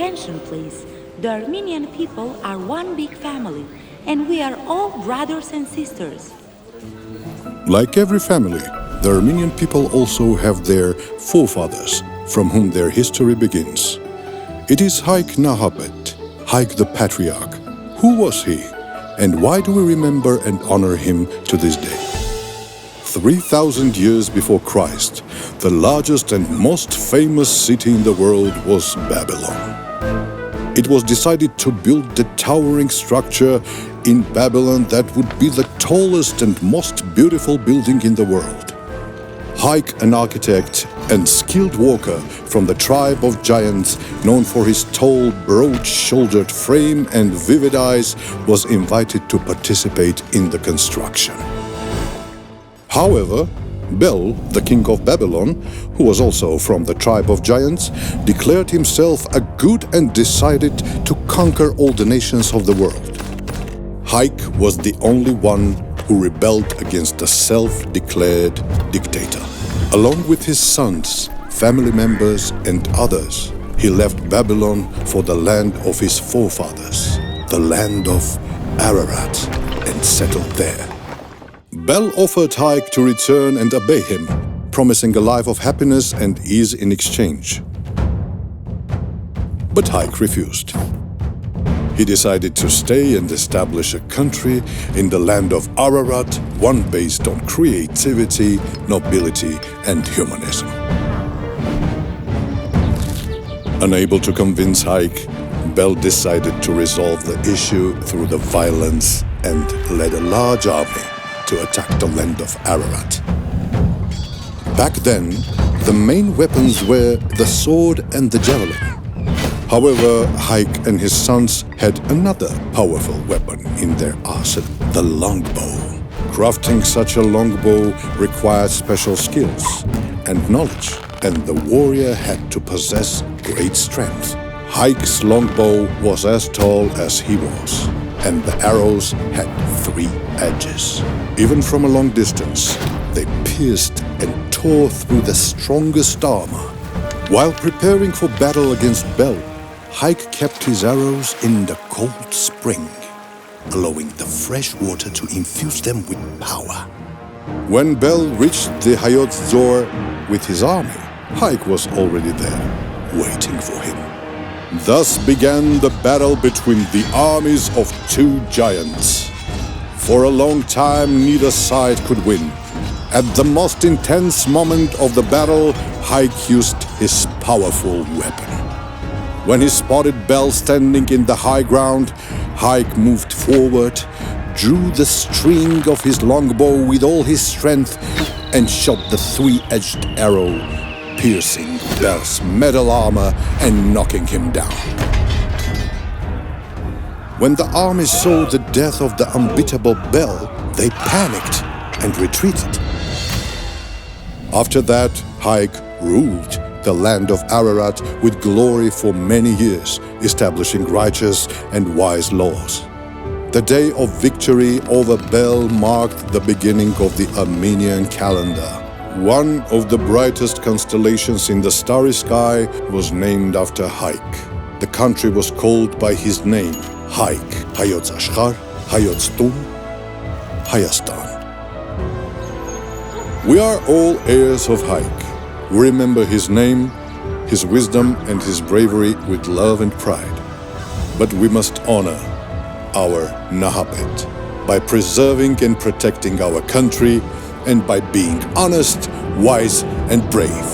attention, please. The Armenian people are one big family, and we are all brothers and sisters. Like every family, the Armenian people also have their forefathers, from whom their history begins. It is Hayk Nahapet, Hayk the Patriarch. Who was he, and why do we remember and honor him to this day? 3,000 years before Christ, the largest and most famous city in the world was Babylon. It was decided to build the towering structure in Babylon that would be the tallest and most beautiful building in the world. Hayk, an architect and skilled worker from the tribe of giants, known for his tall, broad-shouldered frame and vivid eyes, was invited to participate in the construction. However, Bel, the king of Babylon, who was also from the tribe of giants, declared himself a good and decided to conquer all the nations of the world. Hayk was the only one who rebelled against the self-declared dictator. Along with his sons, family members, and others, he left Babylon for the land of his forefathers, the land of Ararat, and settled there. Bel offered Hayk to return and obey him, promising a life of happiness and ease in exchange. But Hayk refused. He decided to stay and establish a country in the land of Ararat, one based on creativity, nobility, and humanism. Unable to convince Hayk, Bel decided to resolve the issue through the violence and led a large army to attack the land of Ararat. Back then, the main weapons were the sword and the javelin. However, Hayk and his sons had another powerful weapon in their arsenal, the longbow. Crafting such a longbow required special skills and knowledge, and the warrior had to possess great strength. Hayk's longbow was as tall as he was, and the arrows had 3 edges. Even from a long distance, they pierced and tore through the strongest armor. While preparing for battle against Bel, Hayk kept his arrows in the cold spring, allowing the fresh water to infuse them with power. When Bel reached the Hayot Zor with his army, Hayk was already there, waiting for him. Thus began the battle between the armies of 2 giants. For a long time, neither side could win. At the most intense moment of the battle, Hayk used his powerful weapon. When he spotted Bel standing in the high ground, Hayk moved forward, drew the string of his longbow with all his strength, and shot the 3-edged arrow, piercing Bel's metal armor and knocking him down. When the army saw the death of the unbeatable Bel, they panicked and retreated. After that, Hayk ruled the land of Ararat with glory for many years, establishing righteous and wise laws. The day of victory over Bel marked the beginning of the Armenian calendar. One of the brightest constellations in the starry sky was named after Hayk. The country was called by his name, Hayk, Hayotz Ashkar, Hayotz Tun, Hayastan. We are all heirs of Hayk. We remember his name, his wisdom, and his bravery with love and pride. But we must honor our Nahapet by preserving and protecting our country and by being honest, wise, and brave.